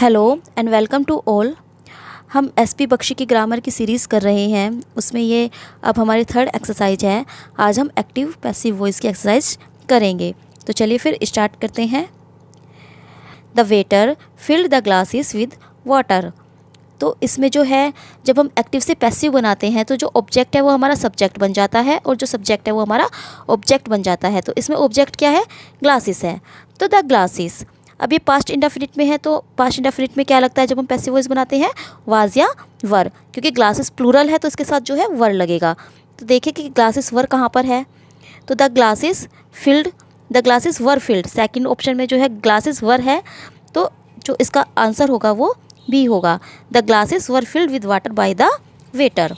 Hello and welcome to all. हम SP Bakhshi की grammar की सीरीज़ कर रहे हैं, उसमें ये अब हमारी थर्ड एक्सरसाइज है। आज हम एक्टिव पैसिव वॉइस की एक्सरसाइज करेंगे, तो चलिए फिर स्टार्ट करते हैं। The waiter filled the glasses with water. तो इसमें जो है, जब हम एक्टिव से पैसिव बनाते हैं तो जो ऑब्जेक्ट है वो हमारा सब्जेक्ट बन जाता है और जो सब्जेक्ट है वो हमारा ऑब्जेक्ट बन जाता है। तो इसमें ऑब्जेक्ट क्या है? ग्लासेस है। तो द ग्लासेस, अब ये पास्ट इंडेफिनिट में है, तो पास्ट इंडेफिनिट में क्या लगता है जब हम पैसिव वॉइस बनाते हैं? वाज या वर, क्योंकि ग्लासेस प्लूरल है तो इसके साथ जो है वर लगेगा। तो देखिए कि ग्लासेस वर कहाँ पर है। तो the glasses field, the glasses were field, second option में जो है ग्लासेस वर है, तो जो इसका आंसर होगा वो बी होगा। The glasses were filled with water by the waiter.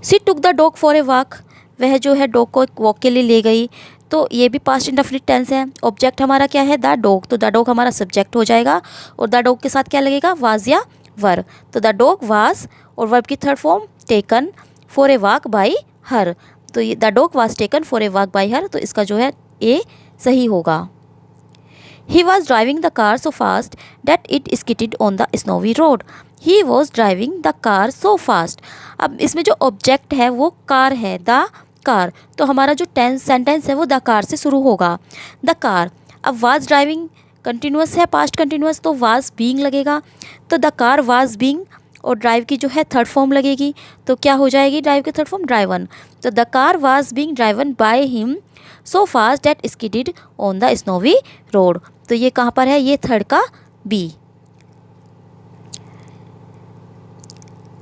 She took the dog for a walk, वह जो है डॉग को एक वॉक के लिए ले गई। तो ये भी पास्ट इंडेफिनिट टेंस है। ऑब्जेक्ट हमारा क्या है? द डॉग, तो द डॉग हमारा सब्जेक्ट हो जाएगा और द डॉग के साथ क्या लगेगा? वाज या वर। तो द डॉग वाज और वर्ब की third form taken for a walk bye हर, तो ये the dog was taken for a walk bye हर, तो इसका जो है ए सही होगा। He was driving the car so fast that it skidded on the snowy road. He was driving the car so fast. अब इसमें जो ऑब्जेक्ट है वो कार है, द कार, तो हमारा जो सेंटेंस है वो द कार से शुरू होगा, द कार। अब वाज ड्राइविंग कंटिन्यूस है, पास्ट कंटिन्यूस, तो वाज बीइंग लगेगा। तो द कार वाज बीइंग और ड्राइव की जो है थर्ड फॉर्म लगेगी, तो क्या हो जाएगी ड्राइव की थर्ड फॉर्म? ड्राइवन। तो the car was being driven by him so fast that skidded on the snowy road. तो ये कहाँ पर है? ये थर्ड का B.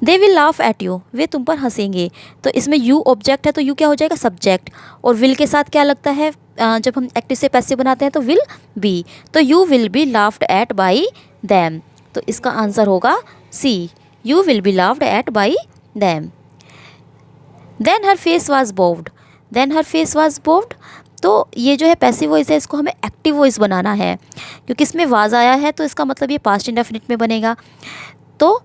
They will laugh at you, वे तुम पर हंसेंगे। तो इसमें यू ऑब्जेक्ट है, तो यू क्या हो जाएगा? सब्जेक्ट, और विल के साथ क्या लगता है जब हम एक्टिव से पैसिव बनाते हैं? तो विल बी। तो you will be laughed at by them, तो इसका आंसर होगा C, you will be laughed at by them. Then her face was bowed, then her face was bowed, तो ये जो है पैसिव वॉइस है, इसको हमें एक्टिव वॉइस बनाना है, क्योंकि इसमें वाज आया है तो इसका मतलब ये पास्ट इंडेफिनिट में बनेगा। तो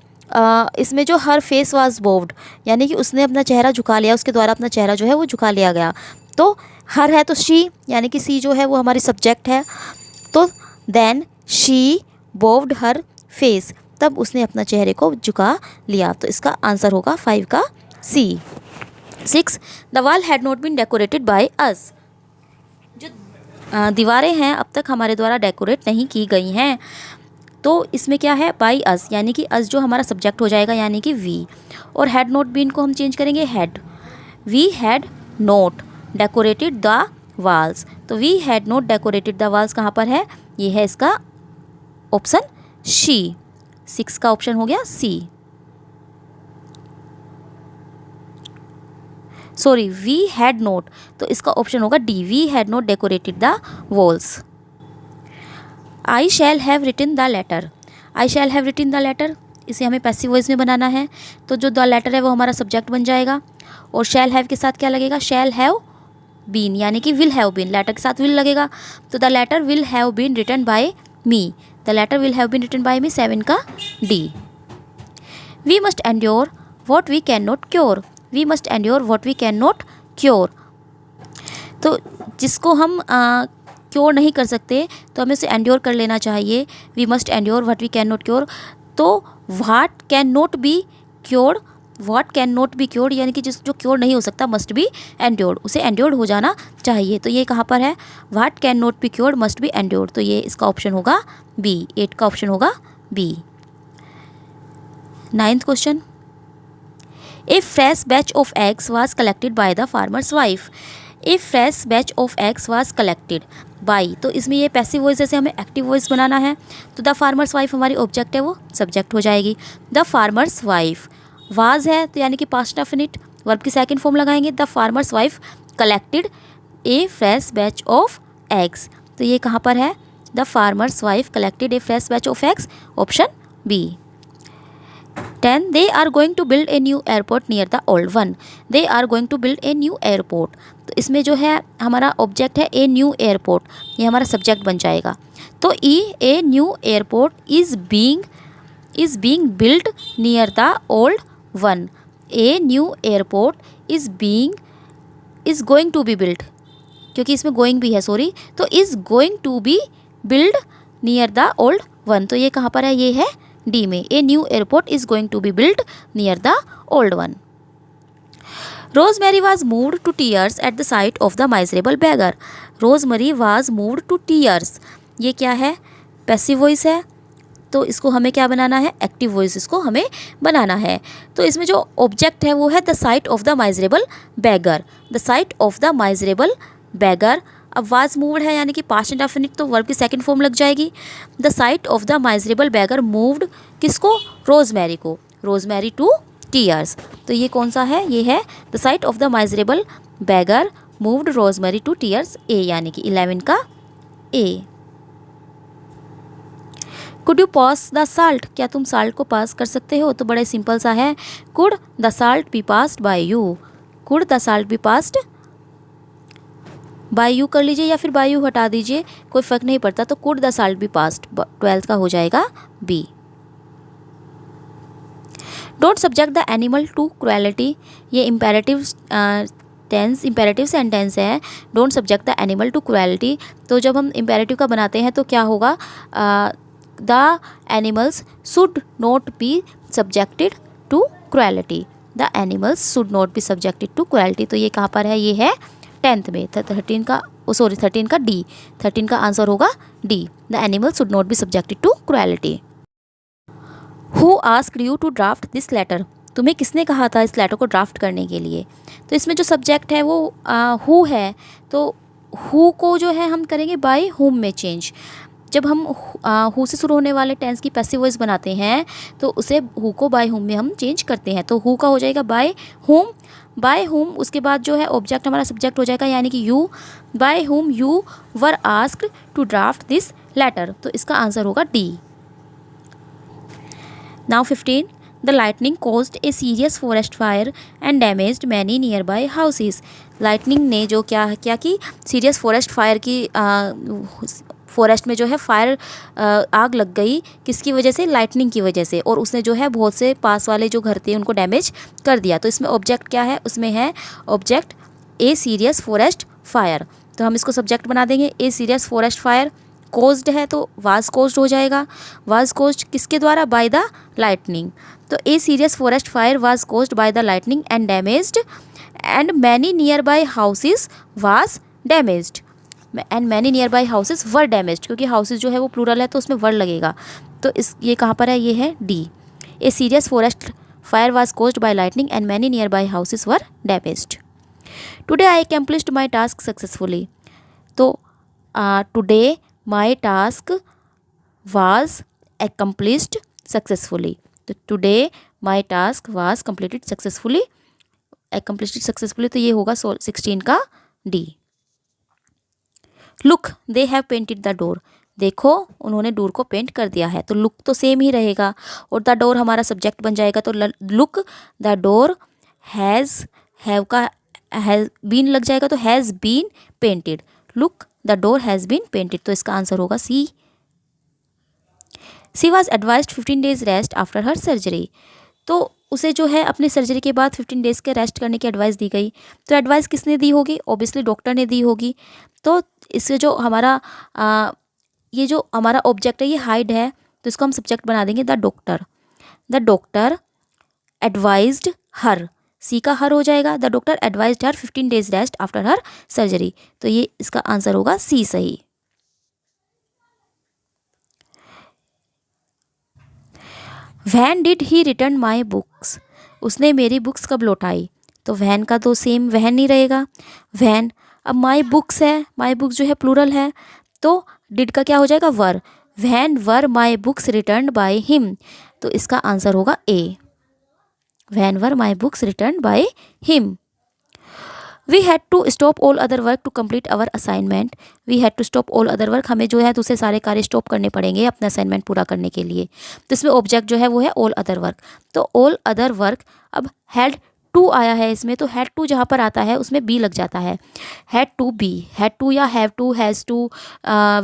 इसमें जो हर फेस वाज बोव्ड, यानी कि उसने अपना चेहरा झुका लिया, उसके द्वारा अपना चेहरा जो है वो झुका लिया गया। तो हर है तो शी, यानी कि सी जो है वो हमारी सब्जेक्ट है। तो देन शी बोव्ड हर फेस, तब उसने अपना चेहरे को झुका लिया, तो इसका आंसर होगा 5 का C. 6, the wall had not been decorated by us, जो दीवारें हैं अब तक हमारे द्वारा डेकोरेट नहीं की गई हैं। तो इसमें क्या है? बाई अस, यानी कि अस जो हमारा सब्जेक्ट हो जाएगा, यानी कि वी, और हैड नॉट बीन को हम चेंज करेंगे had. We had not decorated the walls, तो we had not decorated the walls कहाँ पर है? ये है इसका ऑप्शन शी, 6 का ऑप्शन हो गया C. Sorry, we had not, तो इसका ऑप्शन होगा D, we had not decorated the walls. I shall have written the letter, I shall have written the letter, इसे हमें पैसिव वॉइस में बनाना है। तो जो द लेटर है वो हमारा सब्जेक्ट बन जाएगा, और शैल हैव के साथ क्या लगेगा? शैल हैव बीन, यानी कि विल हैव बीन, लेटर के साथ विल लगेगा। तो the letter will have been written by me, the letter will have been written by me, 7 का D. We must endure what we can not cure, we must endure what we can not cure, तो जिसको हम cure नहीं कर सकते तो हमें उसे एंड्योर कर लेना चाहिए। We must endure what we can not cure, तो what can not be cured, what can not be cured, यानी कि जिस जो क्योर नहीं हो सकता मस्ट बी एंड्योर्ड, उसे एंड्योर्ड हो जाना चाहिए। तो ये कहाँ पर है? What can not be cured must be endured, तो ये इसका ऑप्शन होगा बी, 8 का ऑप्शन होगा B. 9th question, A fresh batch of eggs was collected by the farmer's wife. A fresh batch of eggs was collected by, तो इसमें ये passive voice जैसे हमें एक्टिव वॉइस बनाना है, तो द फार्मर्स वाइफ हमारी ऑब्जेक्ट है, वो सब्जेक्ट हो जाएगी। द फार्मर्स वाइफ वाज है, तो यानी कि पास्ट डेफिनिट, वर्ब की सेकंड फॉर्म लगाएंगे। The farmer's wife collected a fresh batch of eggs, तो ये कहाँ पर है? The farmer's wife collected a fresh batch of eggs, option B. 10, they are going to build a new airport near the old one. They are going to build a new airport. तो इसमें जो है हमारा object है a new airport, ये हमारा subject बन जाएगा। तो a new airport is being built near the old one. A new airport is going to be built, क्योंकि इसमें going भी है, सॉरी, तो is going to be built near the old 1, तो ये कहाँ पर है, ये है डी में। A new airport is going to be built near the old one. Rosemary was moved to tears at the sight of the miserable beggar. Rosemary was moved to tears, ये क्या है, पैसिव वॉइस है, तो इसको हमें क्या बनाना है, active voice इसको हमें बनाना है। तो इसमें जो ऑब्जेक्ट है वो है the sight of the miserable beggar. The sight of the miserable beggar, अब वाज मूव्ड है यानी कि पास्ट इंडेफिनिट, तो वर्ब की सेकंड फॉर्म लग जाएगी। The sight of the miserable beggar moved किसको, रोजमेरी को, रोजमेरी टू टीयर्स। तो ये कौन सा है, ये है the sight of the miserable beggar moved Rosemary to tears, A यानी कि 11 का A. Could you pass the salt, क्या तुम साल्ट को पास कर सकते हो, तो बड़े सिंपल सा है, could the salt be passed by you, could the salt be passed by you कर लीजिए या फिर बाय यू हटा दीजिए, कोई फर्क नहीं पड़ता, तो could the salt be passed 12th का हो जाएगा B. Don't subject the animal to cruelty, ये इम्पेरेटिव टेंस, इम्पेरेटिव सेंटेंस है, don't subject the animal to cruelty. तो जब हम इम्पेरेटिव का बनाते हैं तो क्या होगा, the animals should not be subjected to cruelty, the animals should not be subjected to cruelty. तो ये कहाँ पर है, ये है 10th में, 13 का, सॉरी 13 का डी, 13 का आंसर होगा D, the animals should not be subjected to cruelty. Who asked you to draft this letter, तुम्हें किसने कहा था इस लेटर को ड्राफ्ट करने के लिए। तो इसमें जो सब्जेक्ट है वो हु है, तो हु को जो है हम करेंगे बाय हुम में चेंज। जब हम हु से शुरू होने वाले टेंस की पैसिव वॉइस बनाते हैं तो उसे हु को बाय हुम में हम चेंज करते हैं, तो हु का हो जाएगा बाय हुम, बाय हुम उसके बाद जो है ऑब्जेक्ट हमारा सब्जेक्ट हो जाएगा यानी कि you, by whom you were asked to draft this letter, तो इसका आंसर होगा D. Now 15. The lightning caused a serious forest fire and damaged many nearby houses. Lightning ने जो क्या की सीरियस फॉरेस्ट फायर की, फॉरेस्ट में जो है फायर आग लग गई, किसकी वजह से, लाइटनिंग की वजह से, और उसने जो है बहुत से पास वाले जो घर थे उनको डैमेज कर दिया। तो इसमें ऑब्जेक्ट क्या है, उसमें है object a serious forest fire, तो हम इसको सब्जेक्ट बना देंगे a serious forest fire. Caused है तो वाज कोज्ड हो जाएगा, वाज कोज्ड किसके द्वारा, बाय द लाइटनिंग, तो a serious forest fire was caused by the lightning and damaged and many near by houses was damaged, and many near by houses were damaged, क्योंकि houses जो है वो plural है तो उसमें वर लगेगा, तो इस ये कहाँ पर है, ये है D, a serious forest fire was caused by lightning and many near by houses were damaged. Today I accomplished my task successfully, तो today my task was accomplished successfully, तो today my task was completed successfully, accomplished successfully, तो ये होगा 16 का D। look they have painted the door, देखो उन्होंने door को paint कर दिया है, तो लुक तो सेम ही रहेगा और द डोर हमारा सब्जेक्ट बन जाएगा, तो look the door has, have का हैज़ बीन लग जाएगा, तो has been painted, look the door has been painted, तो इसका आंसर होगा C. She was advised 15 days rest after her surgery, तो उसे जो है अपनी सर्जरी के बाद 15 days के रेस्ट करने की एडवाइस दी गई, तो एडवाइस किसने दी होगी, ऑब्वियसली डॉक्टर ने दी होगी। तो इससे जो हमारा ये जो हमारा ऑब्जेक्ट है ये हाइड है, तो इसको हम सब्जेक्ट बना देंगे the doctor, the doctor advised her, she का हर हो जाएगा, the doctor advised her 15 days rest after her surgery, तो ये इसका आंसर होगा सी सही। When did he return my books, उसने मेरी बुक्स कब लौटाई, तो वैन का तो सेम वैन नहीं रहेगा, वैन, अब माई बुक्स है, माई बुक्स जो है प्लूरल है, तो डिड का क्या हो जाएगा, were, when were my books returned by him, तो इसका आंसर होगा A, when were my books returned by him. We had to stop all other work to complete our assignment, we had to stop all other work, हमें जो है दूसरे सारे कार्य stop करने पड़ेंगे अपना असाइनमेंट पूरा करने के लिए, तो इसमें ऑब्जेक्ट जो है वो है ऑल अदर वर्क, तो ऑल अदर वर्क, अब हैड टू आया है इसमें, तो हैड टू जहाँ पर आता है उसमें बी लग जाता है, had to be, had to या have to, has to,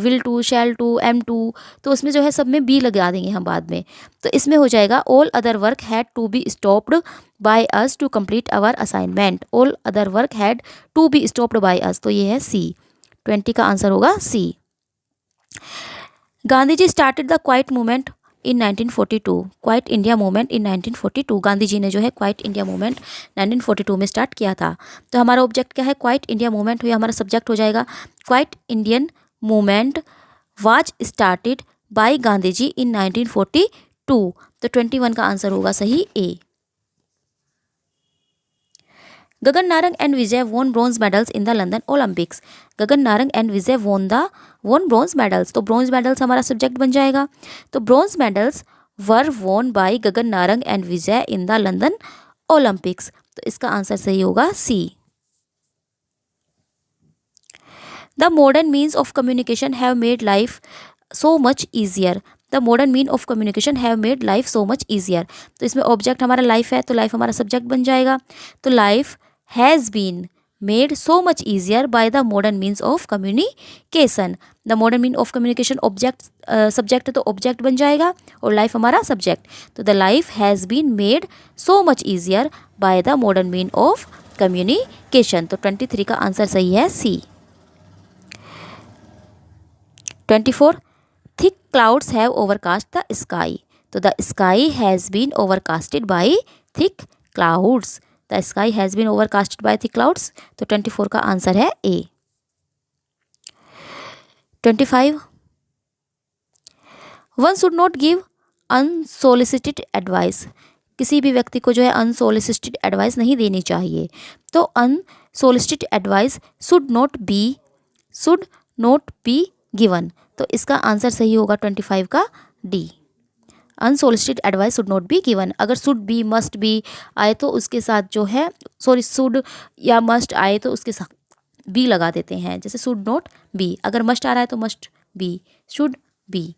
will to, shall to, am to, तो उसमें जो है सब में बी लगा देंगे हम बाद में, तो इसमें हो जाएगा all other work had to be stopped by us to complete our assignment, all other work had to be stopped by us, तो ये है सी, 20 का आंसर होगा C. Gandhi ji started the quit movement in 1942, quit India movement in 1942। Gandhi ji ने जो है quite India movement 1942 में start किया था। तो हमारा ऑब्जेक्ट क्या है, क्वाइट इंडिया मूवमेंट, हुई हमारा सब्जेक्ट हो जाएगा। Quit Indian movement was started by Gandhi ji in 1942। तो 21 का आंसर होगा सही ए। गगन Narang and Vijay won bronze medals in the London Olympics. Gagan Narang and Vijay won bronze medals. तो ब्रॉन्ज मेडल्स हमारा सब्जेक्ट बन जाएगा। तो bronze medals were won by Gagan Narang and Vijay in the London Olympics. तो इसका आंसर सही होगा C. The modern means of communication have made life so much easier. The modern mean of communication have made life so much easier. तो इसमें object हमारा life है, तो life हमारा सब्जेक्ट बन जाएगा। तो life has been made so much easier by the modern means of communication. The modern mean of communication object subject है, तो ऑब्जेक्ट बन जाएगा और लाइफ हमारा सब्जेक्ट। तो the life has been made so much easier by the modern mean of communication. तो 23 का answer सही है सी। 24 thick clouds have overcast the sky. तो the sky has been overcasted by thick clouds. The sky has been overcasted by thick clouds. तो 24 का answer है A। 25 one should not give unsolicited advice. किसी भी व्यक्ति को जो है अनसोलिसिटेड एडवाइस नहीं देनी चाहिए। तो unsolicited advice should not be given. तो इसका आंसर सही होगा 25 का D. Unsolicited advice should not be given. अगर शुड बी मस्ट बी आए तो उसके साथ जो है शुड या मस्ट आए तो उसके साथ बी लगा देते हैं। जैसे शुड नॉट बी, अगर मस्ट आ रहा है तो मस्ट बी, शुड बी।